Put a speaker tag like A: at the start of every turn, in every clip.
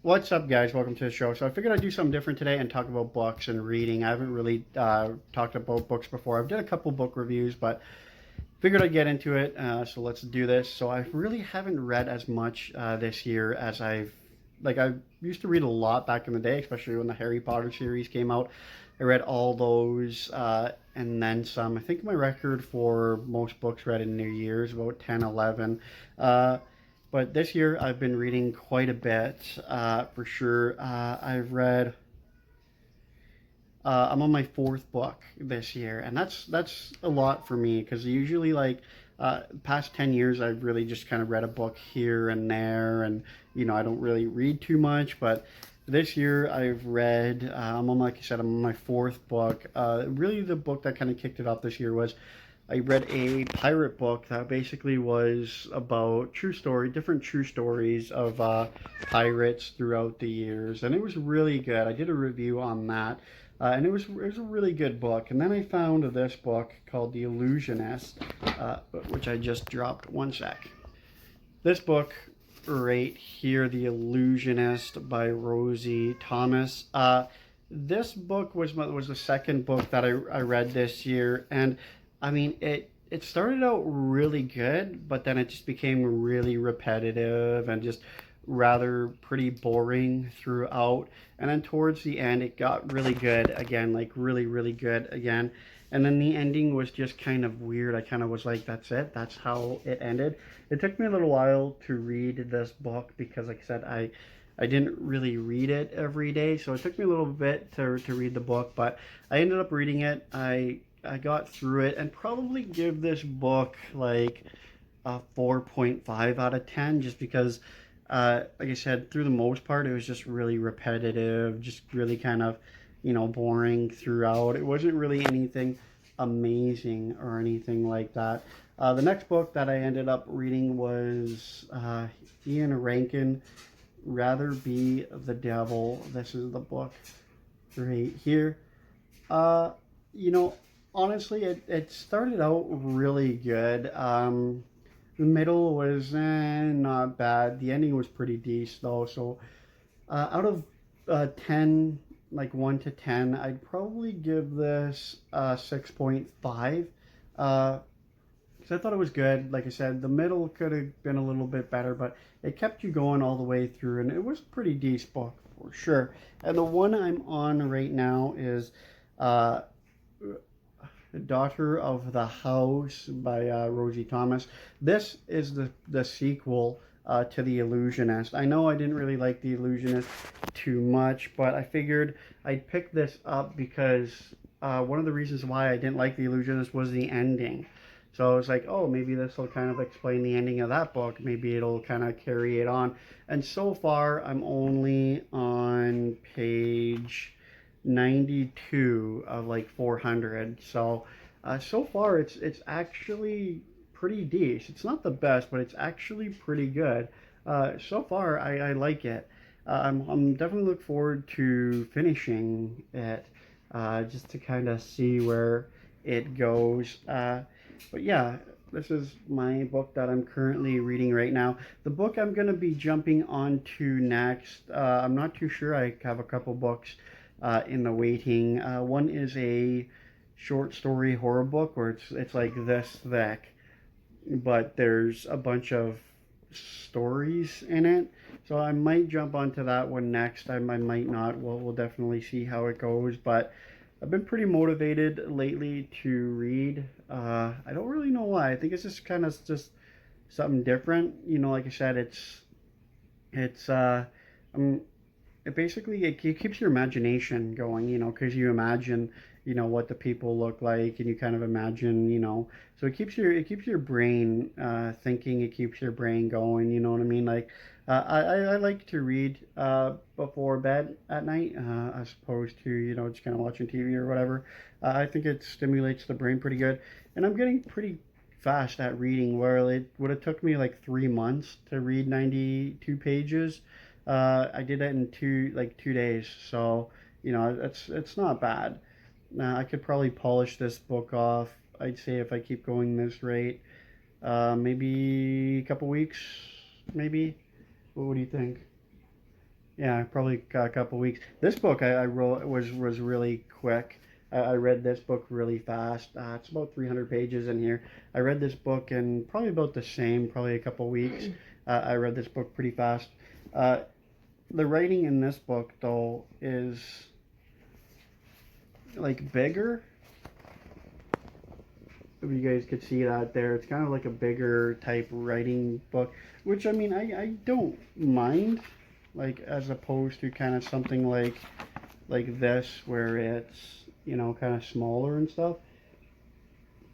A: What's up, guys? Welcome to the show. So I figured I'd do something different today and talk about books and reading. I haven't really talked about books before. I've done a couple book reviews, but figured I'd get into it. So let's do this. So I really haven't read as much this year as I used to read a lot back in the day, especially when the Harry Potter series came out. I read all those and then some. I think my record for most books read in New Year is about 10, 11. But this year I've been reading quite a bit for sure. I've read. I'm on my fourth book this year, and that's a lot for me because usually past 10 years I've really just kind of read a book here and there, and I don't really read too much. But this year I've read. I'm on like I said, I'm on my fourth book. Really, the book that kind of kicked it off this year was I read a pirate book that basically was about different true stories of pirates throughout the years, and it was really good. I did a review on that, and it was a really good book. And then I found this book called The Illusionist, which I just dropped. One sec. This book right here, The Illusionist by Rosie Thomas. This book was the second book that I read this year, and I mean it started out really good, but then it just became really repetitive and just rather pretty boring throughout. And then towards the end, it got really good again, like really, really good again. And then the ending was just kind of weird. I kind of was like, that's it. That's how it ended. It took me a little while to read this book because, like I said, I didn't really read it every day. So it took me a little bit to read the book, but I ended up reading it. I got through it and probably give this book like a 4.5 out of 10 just because like I said, through the most part, it was just really repetitive, just really kind of, boring throughout. It wasn't really anything amazing or anything like that. The next book that I ended up reading was Ian Rankin, Rather Be the Devil. This is the book right here. Uh, you know, Honestly, it started out really good. The middle was not bad. The ending was pretty decent though. So out of 10, like 1 to 10, I'd probably give this 6.5. Because I thought it was good. Like I said, the middle could have been a little bit better, but it kept you going all the way through, and it was a pretty decent book for sure. And the one I'm on right now is uh, Daughter of the House by Rosie Thomas. This is the sequel to The Illusionist. I know I didn't really like The Illusionist too much, but I figured I'd pick this up because one of the reasons why I didn't like The Illusionist was the ending. So I was like, oh, maybe this will kind of explain the ending of that book. Maybe it'll kind of carry it on. And so far, I'm only on page 92 of like 400. So so far it's actually pretty decent. It's not the best, but it's actually pretty good. So far I like it. I'm definitely look forward to finishing it just to kind of see where it goes. But yeah, this is my book that I'm currently reading right now. The book I'm going to be jumping on to next, I'm not too sure. I have a couple books in the waiting. One is a short story horror book where it's like this thick, but there's a bunch of stories in it. So I might jump onto that one next. I might not. We'll definitely see how it goes. But I've been pretty motivated lately to read. I don't really know why. I think it's just kind of just something different. Like I said, it's um, it basically it keeps your imagination going, because you imagine, what the people look like, and you kind of imagine, so it keeps your brain thinking, it keeps your brain going, you know what I mean? Like I like to read before bed at night, as opposed to, just kind of watching TV or whatever. I think it stimulates the brain pretty good, and I'm getting pretty fast at reading, where it would have took me like 3 months to read 92 pages. I did it in 2 days, so it's not bad. I could probably polish this book off. I'd say if I keep going this rate, maybe a couple weeks, maybe. What do you think? Yeah, probably a couple weeks. This book I wrote was really quick. I read this book really fast. It's about 300 pages in here. I read this book in probably about the same, probably a couple weeks. I read this book pretty fast. Uh, the writing in this book though is like bigger. If you guys could see that there, it's kind of like a bigger type writing book, which I mean I don't mind, like as opposed to kind of something like this where it's kind of smaller and stuff.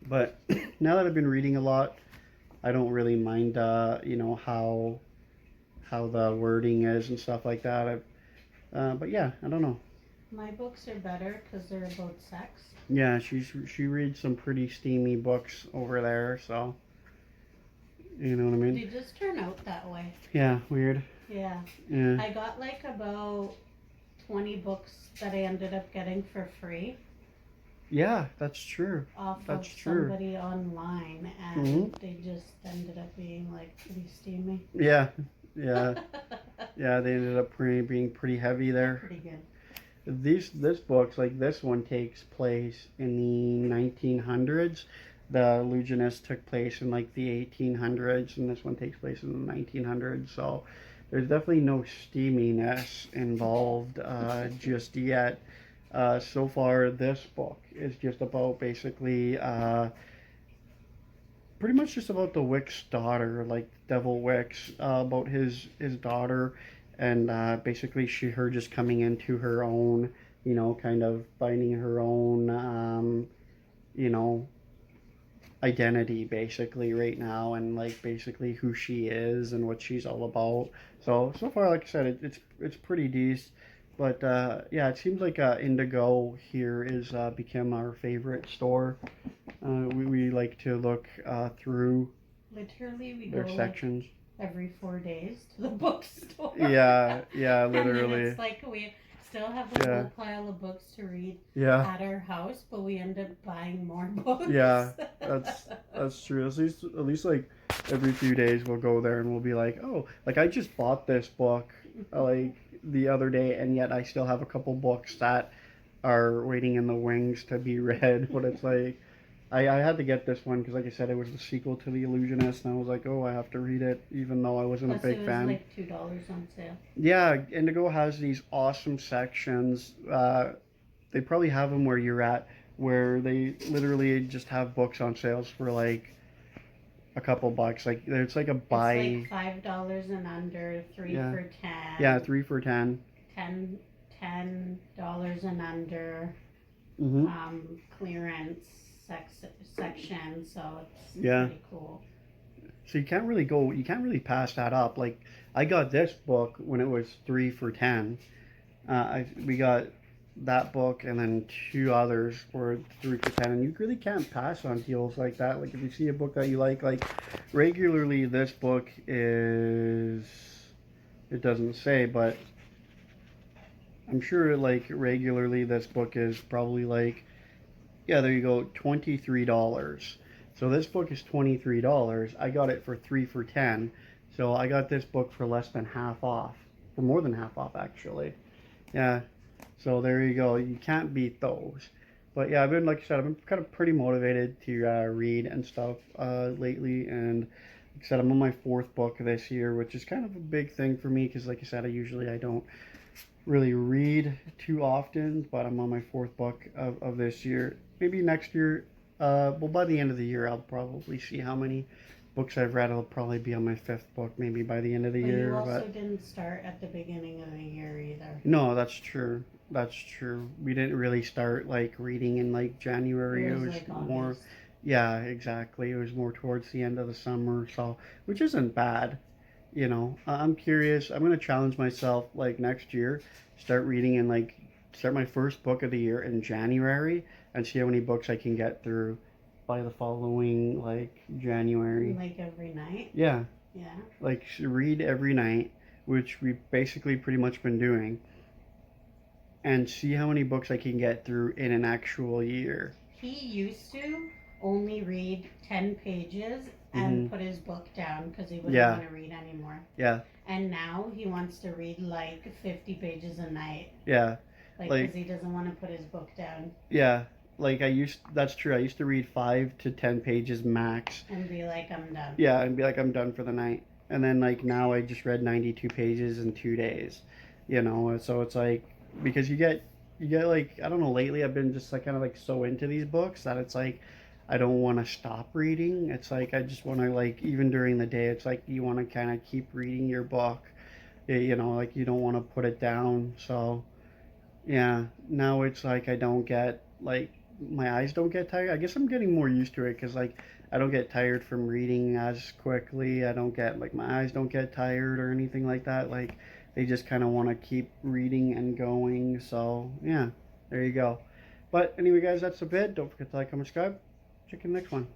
A: But now that I've been reading a lot, I don't really mind how the wording is and stuff like that. But yeah, I don't know.
B: My books are better because they're about sex.
A: Yeah, she reads some pretty steamy books over there, so you know what I mean.
B: They just turn out that way.
A: Yeah, weird.
B: Yeah.
A: Yeah.
B: I got like about 20 books that I ended up getting for free
A: Yeah, that's true.
B: off
A: That's
B: of
A: true.
B: somebody online, and
A: Mhm.
B: they just ended up being like pretty steamy.
A: Yeah, yeah, yeah. They ended up being pretty heavy there.
B: Pretty good.
A: This books like this one takes place in the 1900s. The Illusionist took place in like the 1800s, and this one takes place in the 1900s. So there's definitely no steaminess involved just yet. So far, this book is just about basically pretty much just about the Wick's daughter, like Devil Wicks, about his daughter, and basically her just coming into her own, kind of finding her own, you know, identity basically right now, and like basically who she is and what she's all about. So far, like I said, it's pretty decent. But yeah, it seems like Indigo here is become our favorite store. We like to look through
B: Literally, we
A: their
B: go like
A: sections.
B: every 4 days to the bookstore.
A: Yeah, yeah,
B: And then
A: literally.
B: it's like we still have a
A: Yeah.
B: whole pile of books to read
A: Yeah,
B: at our house, but we end up buying more books.
A: yeah, that's true. At least like every few days we'll go there and we'll be like, oh, like I just bought this book like the other day, and yet I still have a couple books that are waiting in the wings to be read. But it's like I had to get this one because, like I said, it was the sequel to The Illusionist, and I was like, oh, I have to read it, even though I wasn't
B: Plus,
A: a
B: it
A: big
B: was
A: fan.
B: like $2 on sale.
A: Yeah, Indigo has these awesome sections. They probably have them where you're at, where they literally just have books on sales for like a couple bucks. Like it's like a buy.
B: It's like $5 and under, three
A: Yeah.
B: for 10.
A: Yeah, 3 for 10.
B: $10 and under.
A: Mm-hmm.
B: Clearance section, so it's
A: Yeah.
B: pretty cool.
A: So you can't really pass that up. Like I got this book when it was 3 for 10. We got that book and then two others for 3 for 10, and you really can't pass on deals like that. Like if you see a book that you like regularly, this book is, it doesn't say, but I'm sure like regularly this book is probably like, yeah, there you go, $23. So this book is $23. I got it for 3 for 10. So I got this book for less than half off, for more than half off actually. Yeah. So there you go. You can't beat those. But yeah, like I said, I've been kind of pretty motivated to read and stuff lately, and like I said, I'm on my fourth book this year, which is kind of a big thing for me because, like I said, I don't really read too often, but I'm on my fourth book of this year. Maybe next year, well, by the end of the year, I'll probably see how many books I've read. I'll probably be on my fifth book, maybe by the end of the
B: But
A: year.
B: you also
A: But
B: didn't start at the beginning of the year either.
A: no, that's true. That's true. We didn't really start like reading in like January.
B: It
A: It
B: was
A: was
B: like
A: more,
B: August.
A: yeah, exactly. It was more towards the end of the summer, so which isn't bad. I'm curious. I'm gonna challenge myself like next year, start reading and like start my first book of the year in January and see how many books I can get through by the following like January.
B: Like every night.
A: Yeah,
B: Yeah.
A: like read every night, which we've basically pretty much been doing, and see how many books I can get through in an actual year.
B: He used to only read 10 pages
A: Hmm.
B: and put his book down because he wouldn't
A: Yeah,
B: want to read anymore.
A: yeah,
B: And now he wants to read like 50 pages a night.
A: Yeah.
B: Like,
A: Like,
B: because he doesn't want to put his book down
A: yeah. Like that's true. I used to read 5 to 10 pages max.
B: and be like, I'm done.
A: Yeah, and be like, I'm done for the night. And then like now I just read 92 pages in 2 days. So it's like because you get like I don't know. Lately I've been just like kind of like so into these books that it's like I don't want to stop reading. It's like I just want to like even during the day. It's like you want to kind of keep reading your book. Like you don't want to put it down. So yeah, now it's like I don't get like my eyes don't get tired. I guess I'm getting more used to it because like I don't get tired from reading as quickly. I don't get like my eyes don't get tired or anything like that. Like they just kind of want to keep reading and going. So yeah, there you go. But anyway, guys, that's a bit. Don't forget to like, comment, subscribe. Check you in the next one.